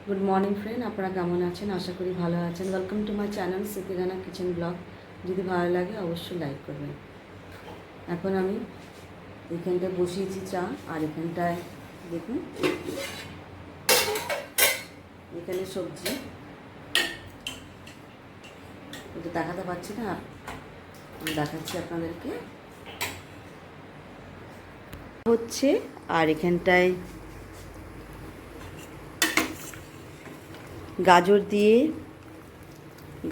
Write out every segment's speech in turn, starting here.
Good morning friend, আপনারা কেমন আছেন? আশা করি ভালো আছেন। ওয়েলকাম টু মাই চ্যানেল সিপিরানা কিচেন ব্লগ। যদি ভালো লাগে অবশ্যই লাইক করবেন। এখন আমি এখানটায় বসিয়েছি চা, আর এখানটায় দেখুন এখানে সবজি, এটা দেখাতে পাচ্ছি না, আমি দেখাচ্ছি আপনাদেরকে হচ্ছে। আর এখানটায় গাজর দিয়ে,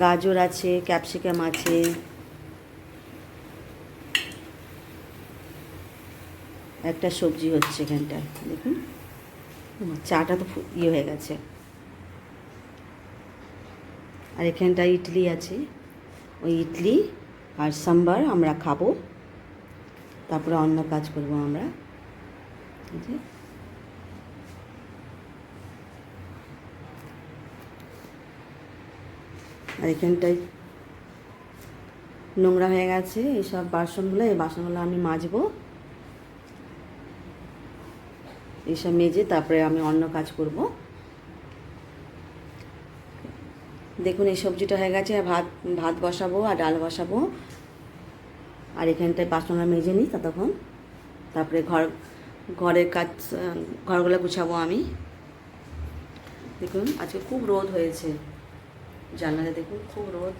গাজর আছে, ক্যাপসিকাম আছে, একটা সবজি হচ্ছে এখানটায় দেখুন। চাটা তো ইয়ে হয়ে গেছে। আর এখানটায় ইডলি আছে, ওই ইডলি আর সাম্বার আমরা খাবো, তারপরে অন্য কাজ করবো আমরা। আর এখানটায় নোংরা হয়ে গেছে এইসব বাসনগুলো, এই বাসনগুলো আমি মাজবো। এইসব মেজে তারপরে আমি অন্য কাজ করব। দেখুন এই সবজিটা হয়ে গেছে, ভাত ভাত বসাবো আর ডাল বসাবো। আর এখানটায় বাসনটা মেজে নিই ততক্ষণ, তারপরে ঘরের কাজ, ঘরগুলো গুছাবো আমি। দেখুন আজকে খুব রোদ হয়েছে, জানলাতে দেখুন খুব রোদ।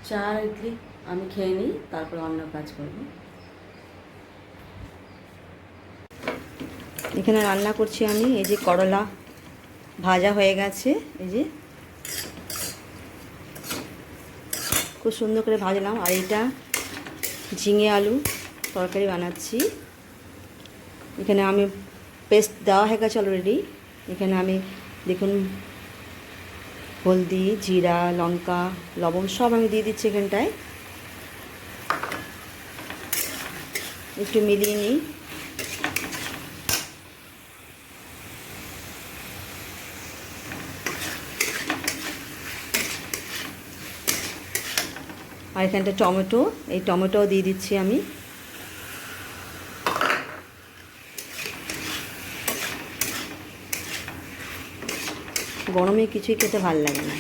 চা ইডলি আমি খেয়ে নিই, তারপরে অন্য কাজ করব। এখানে রান্না করছি আমি, এই যে করলা ভাজা হয়ে গেছে, এই যে খুব সুন্দর করে ভাজলাম। আর এটা ঝিঙে আলু তরকারি বানাচ্ছি। এখানে আমি পেস্ট দেওয়া হয়ে গেছে অলরেডি। এখানে আমি দেখুন হলদি, জিরা, লঙ্কা, লবণ সব আমি দিয়ে দিচ্ছি এখানটায়। একটু মিলিয়ে নিই। আর এখানটা টমেটো, এই টমেটোও দিয়ে দিচ্ছি আমি। গরমে কিছুই খেতে ভালো লাগে না,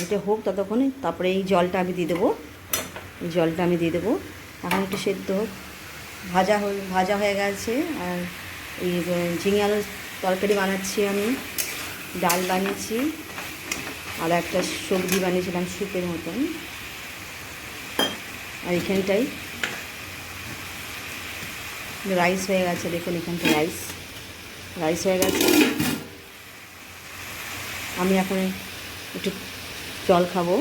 এটা হোক ততক্ষণে। তারপরে এই জলটা আমি দিয়ে দেবো, এই জলটা আমি দিয়ে দেবো। এখন একটু সেদ্ধ হোক। ভাজা হয়ে গেছে। আর এই ঝিঙে আলুর তরকারি বানাচ্ছি আমি, ডাল বানিয়েছি, আর একটা সবজি বানিয়েছিলাম স্যুপের মতন। আর এখানটাই রাইস হয়ে গেছে, দেখুন এখানটা রাইস হয়ে গেছে। আমি এখন একটু জল খাবো,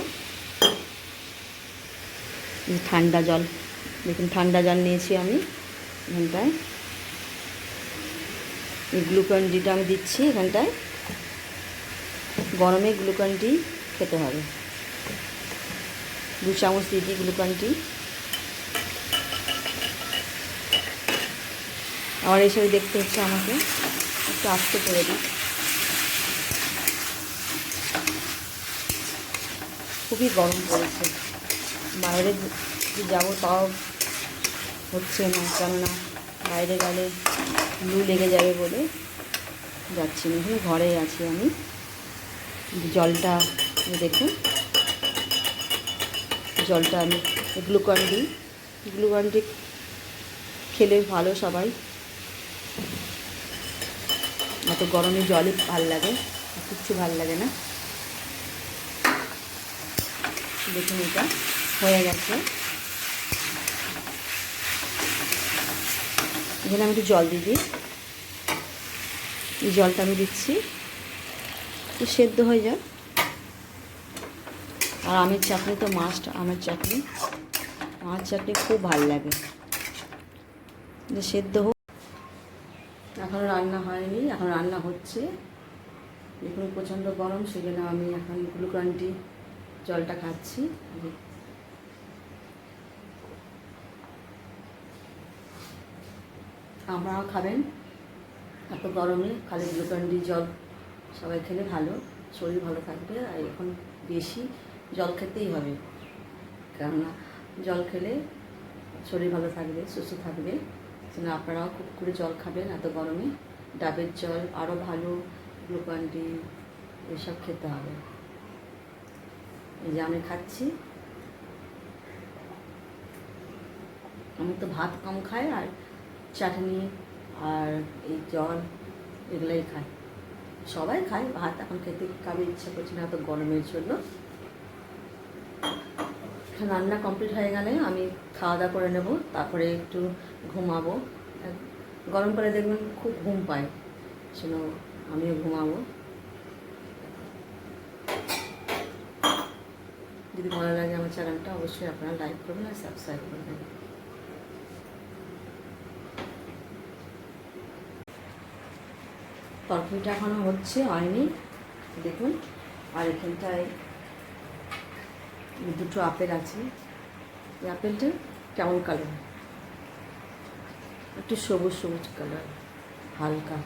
ঠান্ডা জল। দেখুন ঠান্ডা জল নিয়েছি আমি এখানটায়। এই গ্লুকন ডিটা আমি দিচ্ছি এখানটায়। গরমে গ্লুকন ডি খেতে হবে, 2 চামচ দিয়ে দিই গ্লুকন ডি। আমার এইসব দেখতে হচ্ছে, আমাকে একটু আস্তে করে দিই। খুবই গরম পড়েছে, বাইরে যাবো তাও হচ্ছে না, কেননা বাইরে গেলে লু লেগে যাবে বলে যাচ্ছি না। এখানে ঘরেই আছি আমি। জলটা দেখুন, জলটা আমি গ্লুকন ডি খেলে ভালো সবাই। এত গরমে জলই ভাল লাগে, কিচ্ছু ভাল লাগে না। দেখুন এটা হয়ে গেছে। এখানে আমি একটু জল দিয়ে দিই, এই জলটা আমি দিচ্ছি, একটু সেদ্ধ হয়ে যাক। আর আমের চাটনি তো মাস্ট, আমের চাটনি খুব ভালো লাগে। যে সেদ্ধ হোক, এখনও রান্না হয়নি, এখন রান্না হচ্ছে। দেখুন প্রচণ্ড গরম, সেজন্য আমি এখন গ্লুকন ডি জলটা খাচ্ছি। আপনারাও খাবেন, এত গরমে খালি গ্লুকন ডি জল সবাই খেলে ভালো, শরীর ভালো থাকবে। আর এখন বেশি জল খেতেই হবে, কেননা জল খেলে শরীর ভালো থাকবে, সুস্থ থাকবে। যেন আপনারাও খুব করে জল খাবেন এত গরমে। ডাবের জল আরও ভালো, গ্লুকন-ডি এসব খেতে হবে। এই যে আমি খাচ্ছি। আমি তো ভাত কম খাই, আর চাটনি আর এই জল এগুলোই খাই। সবাই খায় ভাত, এখন খেতে কারো ইচ্ছা করছে না এত গরমের জন্য। রান্না কমপ্লিট হয়ে গেলে আমি খাওয়া দাওয়া করে নেব, তারপরে একটু ঘুমাবো। গরম করে দেখবেন খুব ঘুম পায়, সেজন্য আমিও ঘুমাবো। যদি ভালো লাগে আমার চ্যানেলটা অবশ্যই আপনারা লাইক করবেন আর সাবস্ক্রাইব করবেন। তরকারিটা এখনো হচ্ছে, হয়নি দেখুন। আর এখানটায় দুটো আপেল আছে। এই আপেলটা কেমন কালার, একটু সবুজ সবুজ কালার, হালকা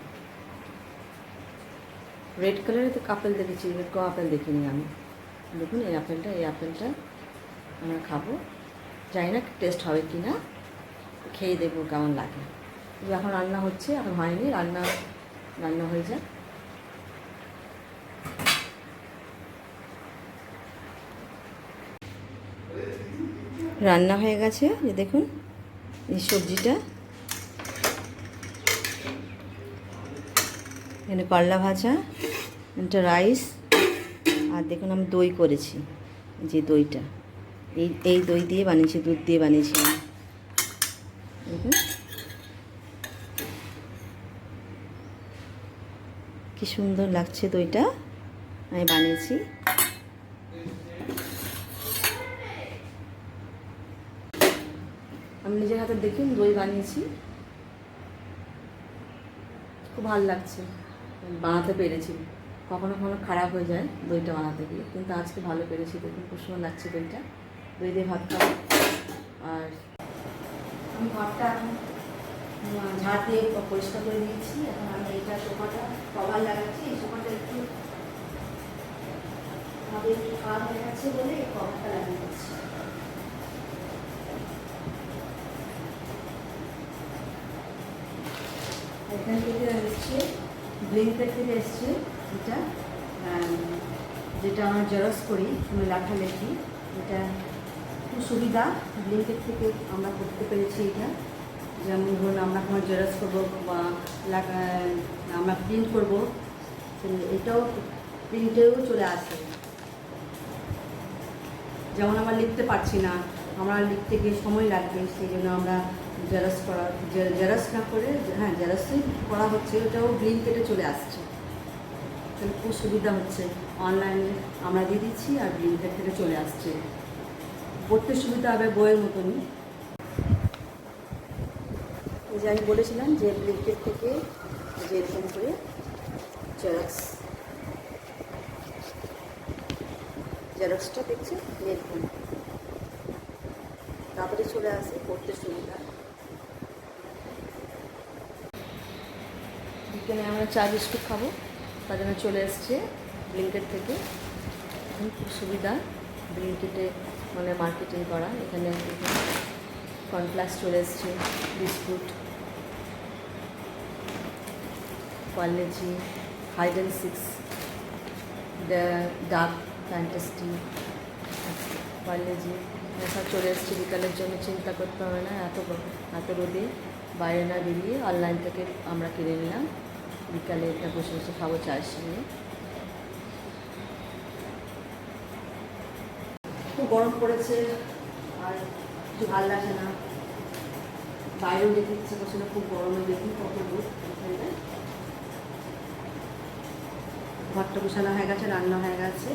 রেড কালারের তো আপেল দেখেছি, এরকম আপেল দেখিনি আমি। দেখুন এই আপেলটা আমরা খাবো। জানি না টেস্ট হবে কি না, খেয়ে দেখবো কেমন লাগে। এখন রান্না হচ্ছে, এখন হয়নি, রান্না হয়ে যায়। রান্না হয়ে গেছে, যে দেখুন এই সবজিটা, এখানে করলা ভাজা, এটা রাইস, আর দেখুন আমি দই করেছি। যে দইটা এই দই দিয়ে বানিয়েছি, দুধ দিয়ে বানিয়েছি আমি। দেখুন কি সুন্দর লাগছে দইটা, আমি বানিয়েছি। আমি নিজের হাতে দেখুন দই বানিয়েছি, খুব ভালো লাগছে বানাতে পেরেছি। কখনো কখনো খারাপ হয়ে যায় দইটা বানাতে গিয়ে, কিন্তু আজকে ভালো পেরেছি। দেখুন খুব সুন্দর লাগছে দইটা, দই দিয়ে ভাত খাবো। আর আমি ঘরটা এখন ঝাড় দিয়ে পরিষ্কার করে দিয়েছি। এখন আমি এইটা সোফাটা কভার লাগাচ্ছি। এই সোফাটা একটু খারাপ হয়ে যাচ্ছে বলে এই কভারটা লাগিয়ে দিচ্ছি। এখান থেকে এসছে ব্লিঙ্কেট থেকে এসছে এটা, যেটা আমরা জেরক্স করি, আমি লেখালেখি, এটা খুব সুবিধা। ব্লিঙ্কেট থেকে আমরা করতে পেরেছি এটা। যেমন ধরুন আমরা কোনো জেরক্স করবো বা আমরা প্রিন্ট করবো, এটাও প্রিন্টেও চলে আসে। যেমন আমরা লিখতে পারছি না, আমরা লিখতে গিয়ে সময় লাগবে, সেই জন্য আমরা জেরক্স না করে, হ্যাঁ জেরক্সই করা হচ্ছে, ওটাও ব্লিঙ্কেটে চলে আসছে। তাহলে খুব সুবিধা হচ্ছে, অনলাইনে আমরা দিয়ে দিচ্ছি আর ব্লিঙ্কেট থেকে চলে আসছে। পড়তে সুবিধা হবে বইয়ের মতনই। এই যে আমি বলেছিলাম যে ব্লিঙ্কেট থেকে যে এরকম করে জেরক্সটা দেখছি এরকম তাড়াতাড়ি চলে আসে, পড়তে সুবিধা। বিকেলে আমরা চা বিস্কুট খাবো, তার জন্য চলে এসছে ব্লিঙ্কেট থেকে। এখন খুব সুবিধা ব্লিঙ্কেটে, মানে মার্কেটিং করা। এখানে কর্নফ্লেক্স চলে এসছে, biscuit, Parle G, Hide and Seek, Dark Fantasy, Parle-G সব চলে এসছে। বিকালের জন্য চিন্তা করতে হবে না, এত রোদে বাইরে না বেরিয়ে অনলাইন থেকে আমরা কিনে নিলাম। বিকালে এটা বসে বসে খাবো চায়ের সঙ্গে। খুব গরম পড়েছে আর কিছু ভালো লাগে না, বাইরেও যেতে ইচ্ছে করছে না, খুব গরমে। দেখুন কত রোদ। ঘরটা গোছানো হয়ে গেছে, রান্না হয়ে গেছে।